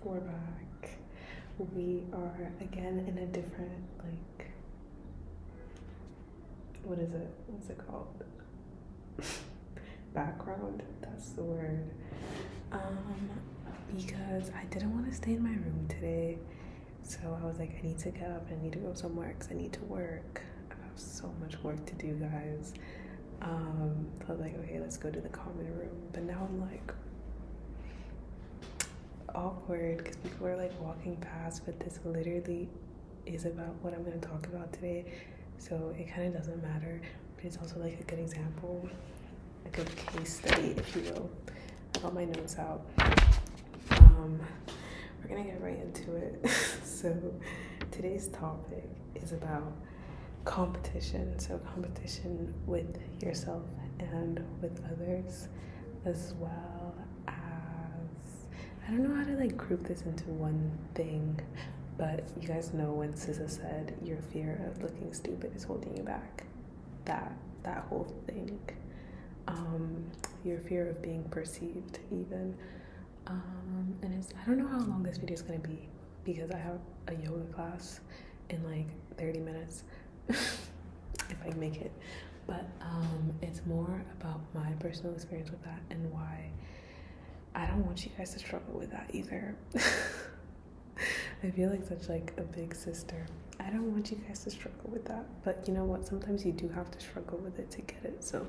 We're back. We are again in a different, like, what is it? What's it called? Background. That's the word. Because I didn't want to stay in my room today. So I was like, I need to get up. I need to go somewhere because I need to work. I have so much work to do, guys. So I was like, okay, let's go to the common room. But now I'm like, awkward because people are like walking past, but this literally is about what I'm going to talk about today, so it kind of doesn't matter, but it's also like a good example, a good case study, if you will. I got my notes out. We're gonna get right into it. So today's topic is about competition, so competition with yourself and with others, as well as, I don't know how to like group this into one thing, but you guys know when SZA said your fear of looking stupid is holding you back. That whole thing. Your fear of being perceived even. And it's, I don't know how long this video is gonna be because I have a yoga class in like 30 minutes if I make it. But it's more about my personal experience with that and why I don't want you guys to struggle with that either. I feel like such like a big sister. I don't want you guys to struggle with that. But you know what? Sometimes you do have to struggle with it to get it. So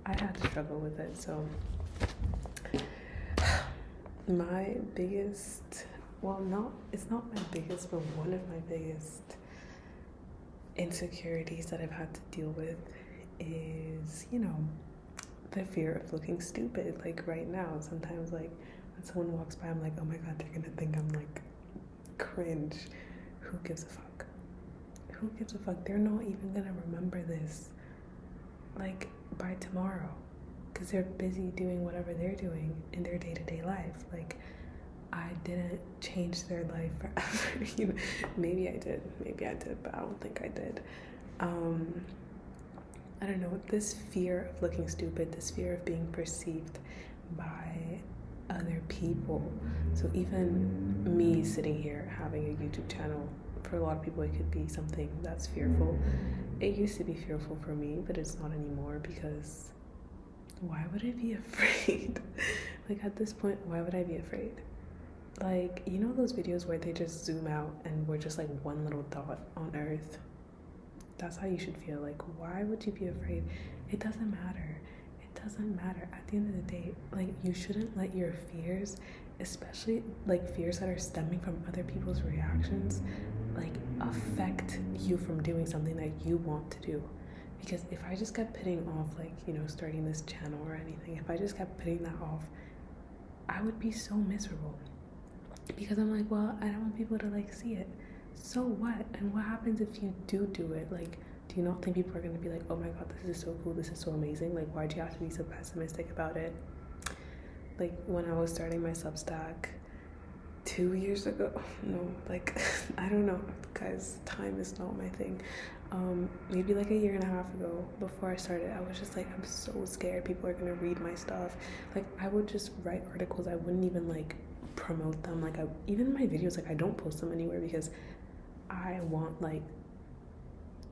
I had to struggle with it. So my biggest, it's not my biggest, but one of my biggest insecurities that I've had to deal with is, the fear of looking stupid. Like right now, sometimes like when someone walks by, I'm like, oh my god, they're gonna think I'm like cringe. Who gives a fuck? Who gives a fuck? They're not even gonna remember this like by tomorrow because they're busy doing whatever they're doing in their day-to-day life. Like I didn't change their life forever. Maybe I did, but I don't think I did. I don't know, this fear of looking stupid, this fear of being perceived by other people. So even me sitting here having a YouTube channel, for a lot of people it could be something that's fearful. It used to be fearful for me, but it's not anymore because why would I be afraid? Like at this point, why would I be afraid? Like, you know those videos where they just zoom out and we're just like one little dot on Earth? That's how you should feel. Like, why would you be afraid? It doesn't matter. It doesn't matter. At the end of the day, like, you shouldn't let your fears, especially like fears that are stemming from other people's reactions, like affect you from doing something that you want to do. Because if I just kept putting off, like, starting this channel or anything, if I just kept putting that off, I would be so miserable. Because I'm like, well, I don't want people to like see it. So what? And what happens if you do it? Like, do you not think people are going to be like, oh my god, this is so cool, this is so amazing, like why'd you have to be so pessimistic about it? Like when I was starting my Substack 2 years ago, no, like I don't know, guys, time is not my thing. Maybe like a year and a half ago, before I started, I was just like, I'm so scared people are gonna read my stuff. Like I would just write articles, I wouldn't even like promote them. Like even my videos, like I don't post them anywhere because I want like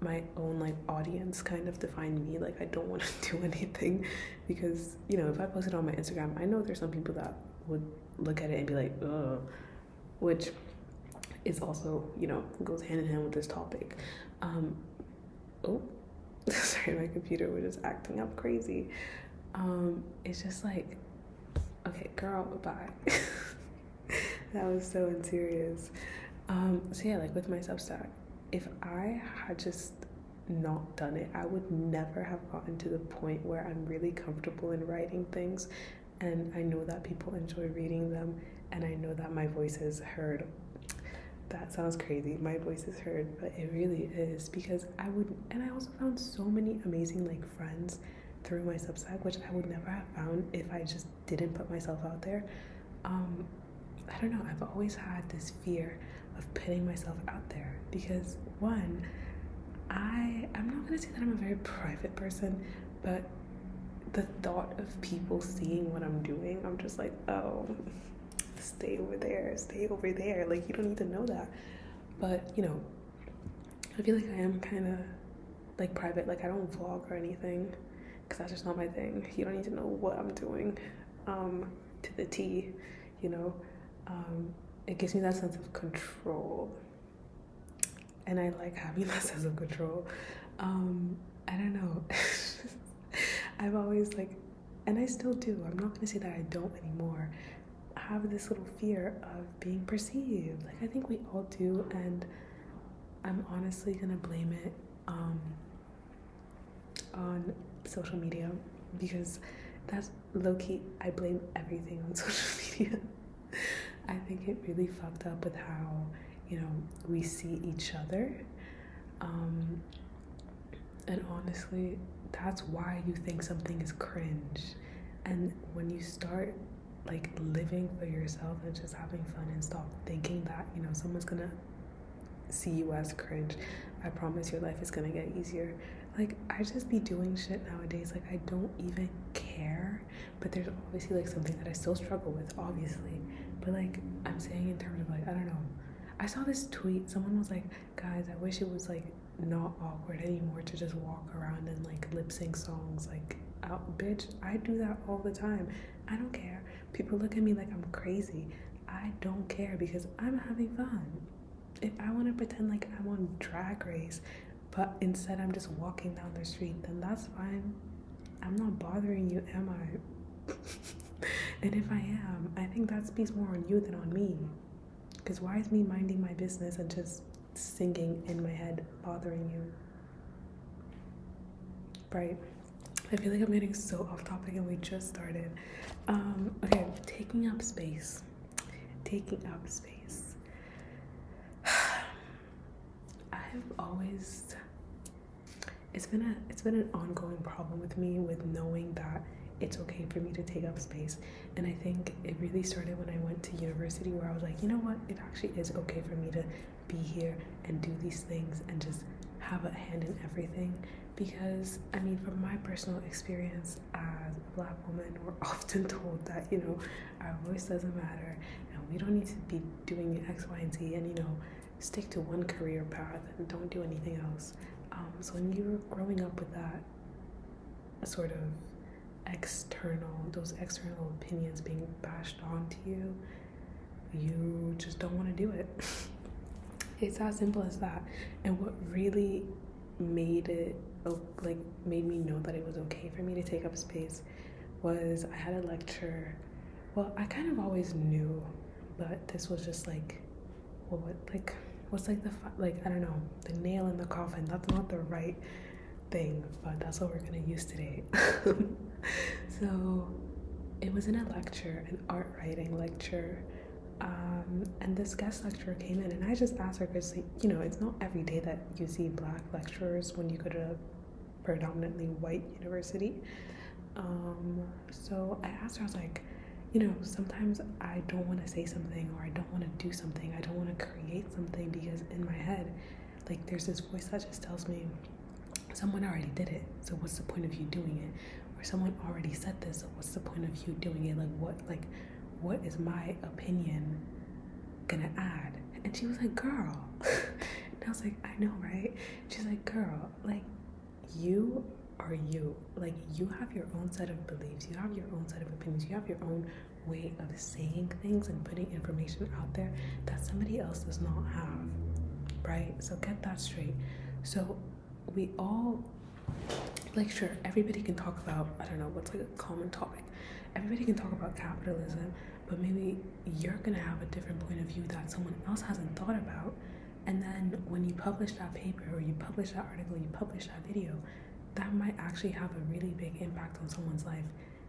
my own like audience kind of to find me. Like I don't want to do anything because if I post it on my Instagram, I know there's some people that would look at it and be like, ugh, which is also goes hand in hand with this topic. Oh sorry, my computer was just acting up crazy. It's just like, okay girl, bye. That was so unserious. So yeah, like with my Substack, if I had just not done it, I would never have gotten to the point where I'm really comfortable in writing things, and I know that people enjoy reading them, and I know that my voice is heard. That sounds crazy, my voice is heard, but it really is, because I also found so many amazing like friends through my Substack, which I would never have found if I just didn't put myself out there. I don't know, I've always had this fear of putting myself out there because one, I'm not gonna say that I'm a very private person, but the thought of people seeing what I'm doing, I'm just like, oh, stay over there, stay over there. Like, you don't need to know that. But, you know, I feel like I am kind of like private. Like, I don't vlog or anything because that's just not my thing. You don't need to know what I'm doing to the T, you know. It gives me that sense of control. And I like having that sense of control. I don't know. I've always like, and I still do. I'm not going to say that I don't anymore. I have this little fear of being perceived. Like, I think we all do. And I'm honestly going to blame it on social media, because that's low-key, I blame everything on social media. I think it really fucked up with how, you know, we see each other. And honestly, that's why you think something is cringe. And when you start like living for yourself and just having fun and stop thinking that, you know, someone's gonna see you as cringe, I promise your life is gonna get easier. Like, I just be doing shit nowadays, like I don't even care. But there's obviously like something that I still struggle with, obviously. But like, I'm saying in terms of like, I don't know, I saw this tweet, someone was like, guys, I wish it was like not awkward anymore to just walk around and like lip sync songs. Like, out, bitch, I do that all the time. I don't care. People look at me like I'm crazy. I don't care, because I'm having fun. If I want to pretend like I'm on Drag Race, but instead I'm just walking down the street, then that's fine. I'm not bothering you, am I? And if I am, I think that speaks more on you than on me. Because why is me minding my business and just singing in my head bothering you? Right. I feel like I'm getting so off topic and we just started. Okay, taking up space. Taking up space. I've always, it's been an ongoing problem with me with knowing that it's okay for me to take up space. And I think it really started when I went to university, where I was like, you know what, it actually is okay for me to be here and do these things and just have a hand in everything. Because I mean, from my personal experience as a Black woman, we're often told that, you know, our voice doesn't matter and we don't need to be doing X, Y, and Z, and, you know, stick to one career path and don't do anything else. So when you're growing up with that sort of those external opinions being bashed onto you, you just don't want to do it. It's as simple as that. And what really made me know that it was okay for me to take up space was I had a lecture. Well, I kind of always knew, but this was just like, well, what's like I don't know, the nail in the coffin. That's not the right thing, but that's what we're gonna use today. So it was in a lecture, an art writing lecture, and this guest lecturer came in, and I just asked her, because, you know, it's not every day that you see Black lecturers when you go to a predominantly white university. So I asked her, I was like, you know, sometimes I don't want to say something, or I don't want to do something, I don't want to create something, because in my head, like, there's this voice that just tells me, someone already did it, so what's the point of you doing it? Or someone already said this, so what's the point of you doing it? What is my opinion gonna add? And she was like, girl. And I was like, I know, right? She's like, girl, like, you are you. Like, you have your own set of beliefs, you have your own set of opinions, you have your own way of saying things and putting information out there that somebody else does not have, right? So get that straight. So we all, like, sure, everybody can talk about, I don't know, what's like a common topic. Everybody can talk about capitalism, but maybe you're gonna have a different point of view that someone else hasn't thought about. And then when you publish that paper, or you publish that article, you publish that video, that might actually have a really big impact on someone's life,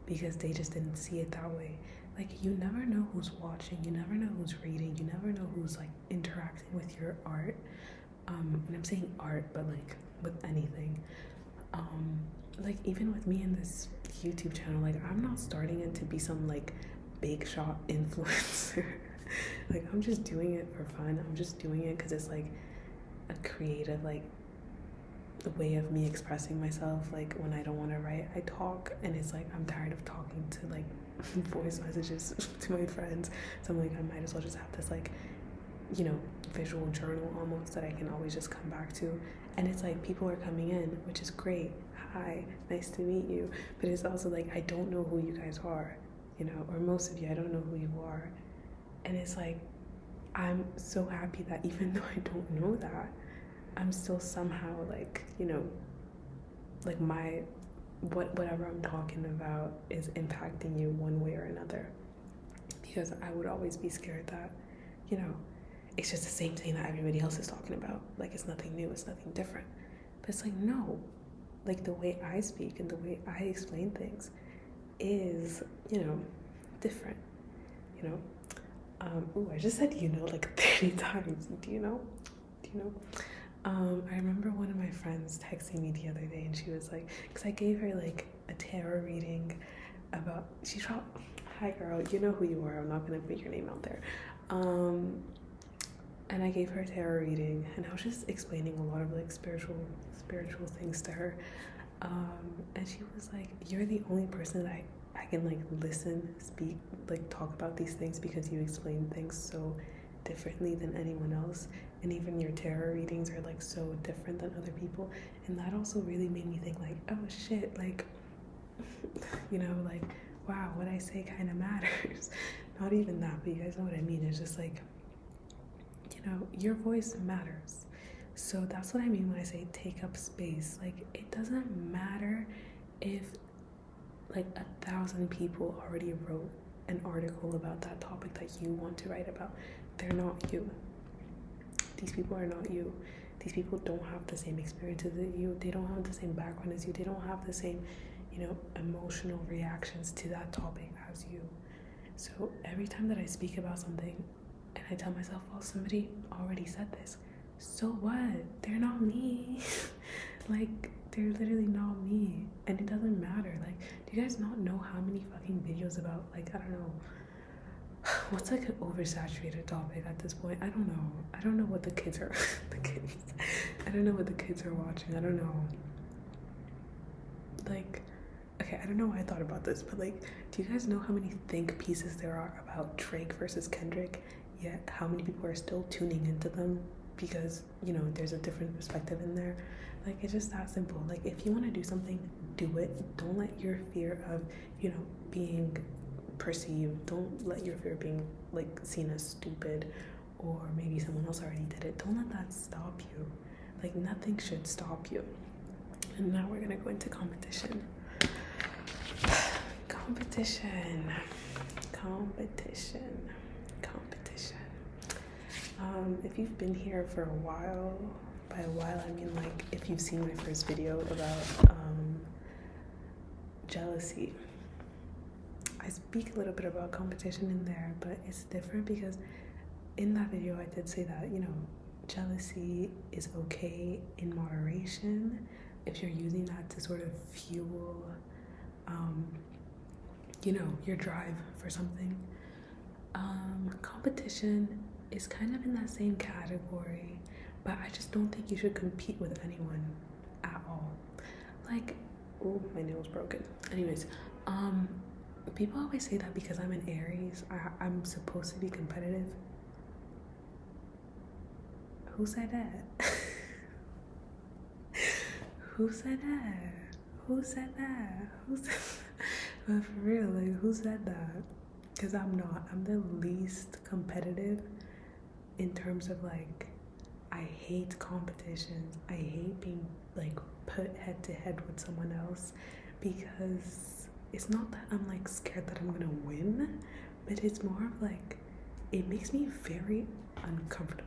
because they just didn't see it that way. Like, you never know who's watching, you never know who's reading, you never know who's like interacting with your art. And I'm saying art, but like with anything. Like, even with me in this YouTube channel, like, I'm not starting it to be some like big shot influencer. Like, I'm just doing it for fun. I'm just doing it because it's like a creative like way of me expressing myself. Like when I don't want to write, I talk, and it's like I'm tired of talking to like voice messages to my friends. So I'm like, I might as well just have this like, you know, visual journal almost that I can always just come back to. And it's like people are coming in, which is great. Hi, nice to meet you. But it's also like I don't know who you guys are, you know, or most of you, I don't know who you are. And it's like I'm so happy that even though I don't know that, I'm still somehow like, you know, like my whatever I'm talking about is impacting you one way or another. Because I would always be scared that, you know, it's just the same thing that everybody else is talking about. Like it's nothing new, it's nothing different. But it's like no, like the way I speak and the way I explain things is, you know, different. You know, I just said you know like 30 times. Do you know? Do you know? I remember one of my friends texting me the other day, and she was like, because I gave her like a tarot reading about. She thought, "Hi girl, you know who you are. I'm not gonna put your name out there." And I gave her a tarot reading, and I was just explaining a lot of like spiritual things to her. And she was like, "You're the only person that I can like listen, speak, like talk about these things because you explain things so differently than anyone else, and even your tarot readings are like so different than other people." And that also really made me think like, oh shit, like you know, like wow, what I say kind of matters. Not even that, but you guys know what I mean. It's just like, you know, your voice matters. So that's what I mean when I say take up space. Like it doesn't matter if like 1,000 people already wrote an article about that topic that you want to write about. They're not you. These people are not you. These people don't have the same experiences as you. They don't have the same background as you. They don't have the same, you know, emotional reactions to that topic as you. So every time that I speak about something and I tell myself, well, somebody already said this, so what? They're not me. Like, they're literally not me. And it doesn't matter. Like, do you guys not know how many fucking videos about, like, I don't know, what's like an oversaturated topic at this point? I don't know. I don't know what the kids are, I don't know what the kids are watching. I don't know. Like, okay, I don't know why I thought about this, but like, do you guys know how many think pieces there are about Drake versus Kendrick? Yet how many people are still tuning into them because, you know, there's a different perspective in there. Like, it's just that simple. Like, if you want to do something, do it. Don't let your fear of, you know, being perceived, don't let your fear of being like seen as stupid, or maybe someone else already did it, don't let that stop you. Like, nothing should stop you. And now we're gonna go into competition. Competition. If you've been here for a while, by a while I mean like if you've seen my first video about jealousy, I speak a little bit about competition in there, but it's different because in that video I did say that, you know, jealousy is okay in moderation if you're using that to sort of fuel you know, your drive for something. Competition is kind of in that same category, but I just don't think you should compete with anyone at all. Like, oh, my nail's broken. Anyways, people always say that because I'm an Aries, I'm supposed to be competitive. Who said that? Who said that? Who said that? But for real, like, who said that? Because I'm not. I'm the least competitive in terms of, like, I hate competitions. I hate being, like, put head to head with someone else, because it's not that I'm, like, scared that I'm gonna win, but it's more of, like, it makes me very uncomfortable.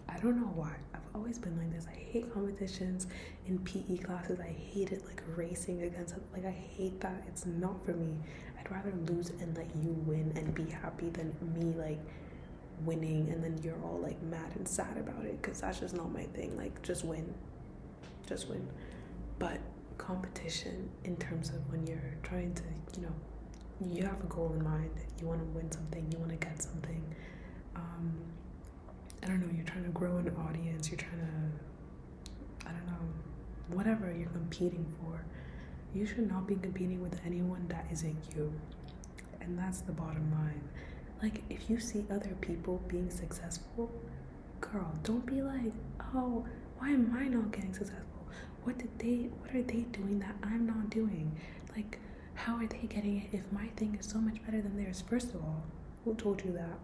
I don't know why. I've always been like this. I hate competitions in PE classes. I hate it, like racing against it. Like, I hate that. It's not for me. I'd rather lose and let you win and be happy than me like winning and then you're all like mad and sad about it, because that's just not my thing. Like, just win. Just win. But competition in terms of when you're trying to, you know, you have a goal in mind. You want to win something. You want to get something. I don't know, you're trying to grow an audience, you're trying to, I don't know, competing for. You should not be competing with anyone that isn't you. And that's the bottom line. Like, if you see other people being successful, girl, don't be like, oh, why am I not getting successful? What are they doing that I'm not doing? Like, how are they getting it if my thing is so much better than theirs? First of all, who told you that?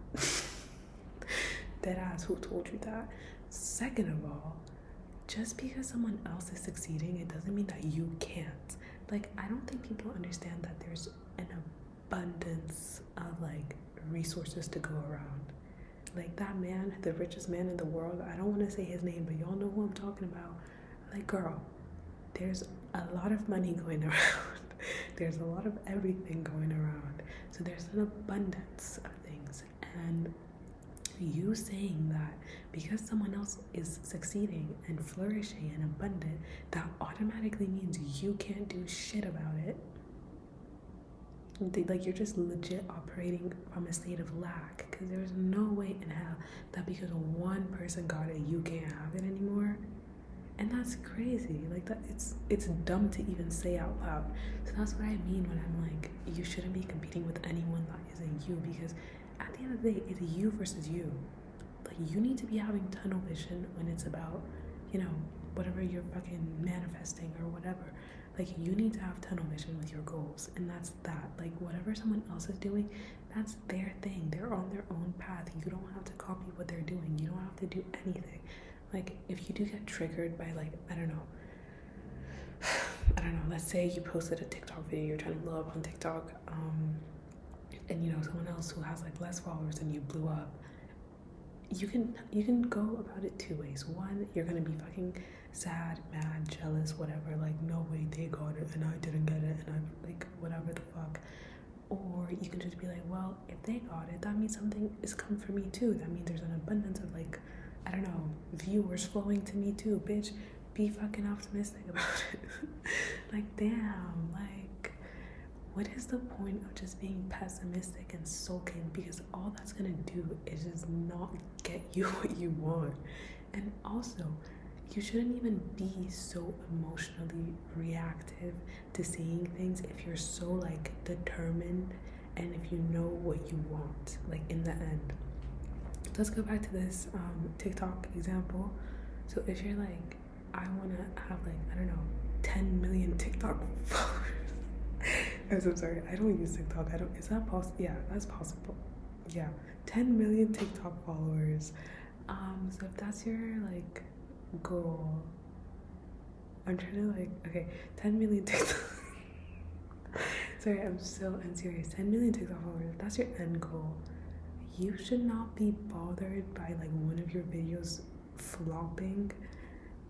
Dead ass, who told you that? Second of all, just because someone else is succeeding, it doesn't mean that you can't. Like, I don't think people understand that there's an abundance of like resources to go around. Like, that man, the richest man in the world, I don't want to say his name, but y'all know who I'm talking about. Like, girl, there's a lot of money going around. There's a lot of everything going around. So there's an abundance of things. And you saying that because someone else is succeeding and flourishing and abundant, that automatically means you can't do shit about it. Like, you're just legit operating from a state of lack, because there's no way in hell that because one person got it, you can't have it anymore. And that's crazy. Like, that it's dumb to even say out loud. So that's what I mean when I'm like, you shouldn't be competing with anyone that isn't you, because at the end of the day, it's you versus you. Like, you need to be having tunnel vision when it's about, you know, whatever you're fucking manifesting or whatever. Like, you need to have tunnel vision with your goals, and that's that. Like, whatever someone else is doing, that's their thing. They're on their own path. You don't have to copy what they're doing. You don't have to do anything. Like, if you do get triggered by, like, I don't know, let's say you posted a TikTok video, you're trying to blow up on TikTok, and, you know, someone else who has, like, less followers than you blew up, you can go about it two ways. One, you're gonna be fucking sad, mad, jealous, whatever, like, no way they got it and I didn't get it, and I'm like, whatever the fuck. Or you can just be like, well, if they got it, that means something is coming for me too. That means there's an abundance of, like, I don't know, viewers flowing to me too. Bitch, be fucking optimistic about it. Like, damn, like, what is the point of just being pessimistic and sulking? Because all that's gonna do is just not get you what you want. And also, you shouldn't even be so emotionally reactive to seeing things if you're so, like, determined and if you know what you want, like, in the end. Let's go back to this TikTok example. So if you're like, I want to have, like, I don't know, 10 million TikTok followers. I'm so sorry, I don't use TikTok. Is that possible? Yeah, that's possible. Yeah, 10 million TikTok followers. So if that's your, like, goal, I'm trying to, like, okay, 10 million TikTok. Sorry, I'm so unserious. 10 million TikTok followers, if that's your end goal, you should not be bothered by, like, one of your videos flopping,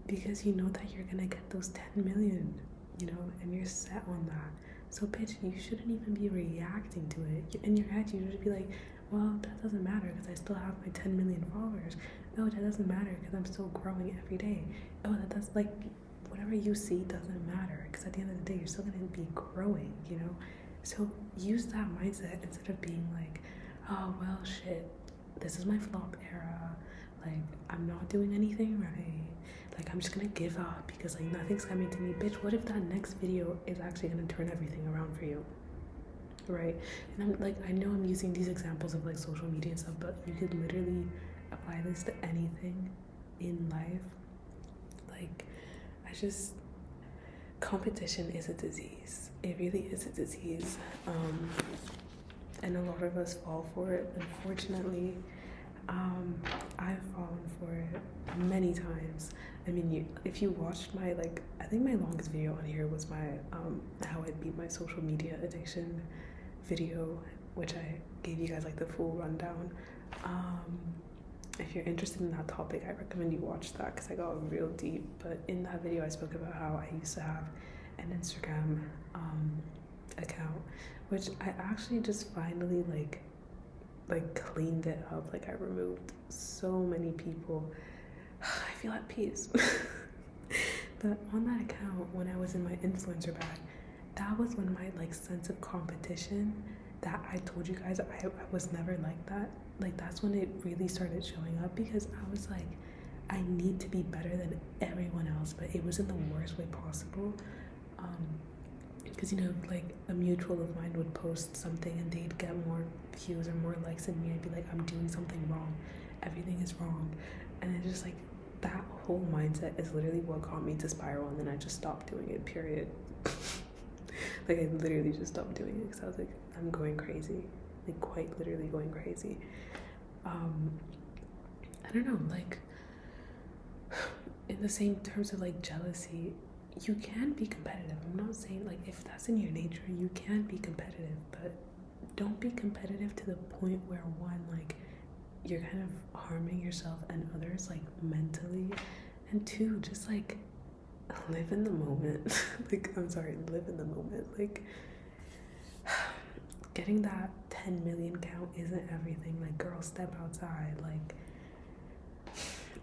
because you know that you're gonna get those 10 million, you know, and you're set on that. So, bitch, you shouldn't even be reacting to it. In your head, you should be like, well, that doesn't matter because I still have my 10 million followers. No, that doesn't matter because I'm still growing every day. Oh, that's like, whatever you see doesn't matter, because at the end of the day, you're still gonna be growing, you know? So use that mindset instead of being like, oh, well, shit, this is my flop era, like, I'm not doing anything right, like, I'm just gonna give up because, like, nothing's coming to me. Bitch, what if that next video is actually gonna turn everything around for you, right? And I'm like, I know I'm using these examples of, like, social media and stuff, but you could literally apply this to anything in life. Like, competition is a disease. It really is a disease. And a lot of us fall for it, unfortunately. I've fallen for it many times. I mean, if you watched my, like, I think my longest video on here was my how I beat my social media addiction video, which I gave you guys, like, the full rundown. If you're interested in that topic, I recommend you watch that because I got real deep. But in that video, I spoke about how I used to have an Instagram account, which I actually just finally like cleaned it up. Like, I removed so many people. I feel at peace. But on that account, when I was in my influencer bag, that was when my, like, sense of competition that I told you guys I was never like that. Like, that's when it really started showing up, because I was like, I need to be better than everyone else, but it was in the worst way possible. Because like a mutual of mine would post something and they'd get more views or more likes than me. I'd be like, I'm doing something wrong, everything is wrong. And it's just like that whole mindset is literally what got me to spiral, and then I just stopped doing it, period. Like I literally just stopped doing it because I was like, I'm going crazy, like quite literally going crazy. I don't know, like in the same terms of like jealousy, you can be competitive. I'm not saying like if that's in your nature, you can be competitive, but don't be competitive to the point where one, like you're kind of harming yourself and others like mentally, and two, just like live in the moment. Like I'm sorry, live in the moment. Like getting that 10 million count isn't everything. Like girl, step outside. Like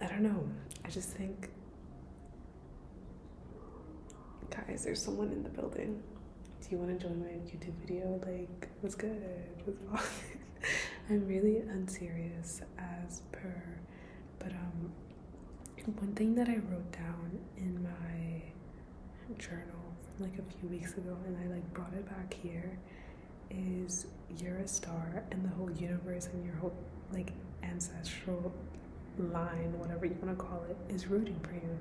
I don't know, I just think, guys, there's someone in the building. Do you want to join my YouTube video? Like, what's good? What's wrong? I'm really unserious as per, but one thing that I wrote down in my journal from like a few weeks ago, and I like brought it back here, is you're a star, and the whole universe and your whole like ancestral line, whatever you want to call it, is rooting for you.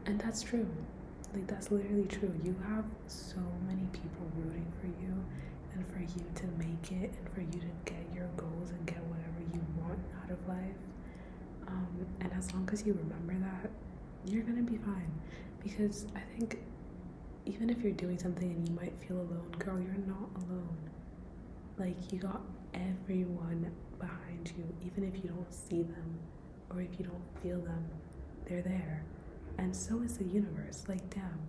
And that's true. Like that's literally true. You have so many people rooting for you and for you to make it and for you to get your goals and get whatever you want out of life. And as long as you remember that, you're gonna be fine. Because I think even if you're doing something and you might feel alone, girl, you're not alone. Like you got everyone behind you, even if you don't see them or if you don't feel them, they're there. And so is the universe. Like damn.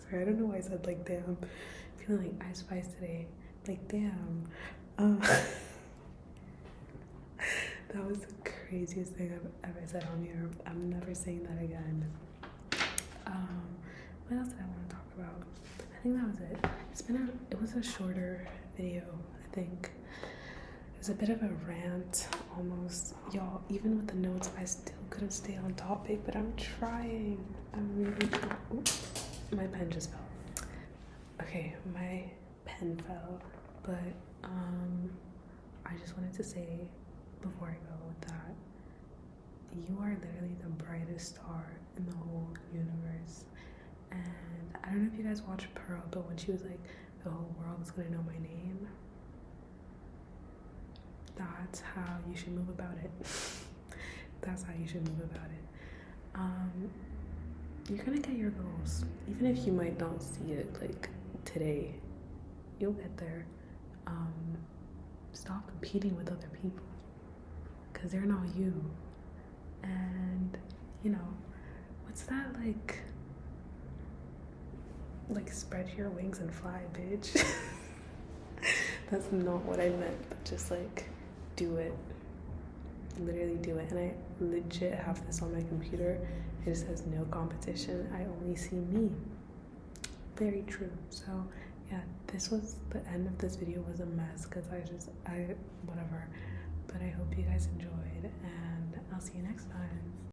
Sorry, I don't know why I said like damn. I'm feeling like Ice Spice today. Like damn. That was the craziest thing I've ever said on here. I'm never saying that again. What else did I want to talk about? I think that was it. It was a shorter video, I think. It was a bit of a rant, almost. Y'all, even with the notes, I still couldn't stay on topic, but I'm trying. I'm really trying. Oops, my pen just fell. Okay, my pen fell, but I just wanted to say before I go that you are literally the brightest star in the whole universe. And I don't know if you guys watched Pearl, but when she was like, the whole world is gonna know my name, that's how you should move about it. That's how you should move about it. You're gonna get your goals, even if you might not see it like today. You'll get there. Stop competing with other people, because they're not you. And what's that like spread your wings and fly, bitch. That's not what I meant, but just like do it. Literally do it. And I legit have this on my computer. It says no competition, I only see me. Very true. So yeah, this was the end of this video. Was a mess because I whatever, but I hope you guys enjoyed, and I'll see you next time.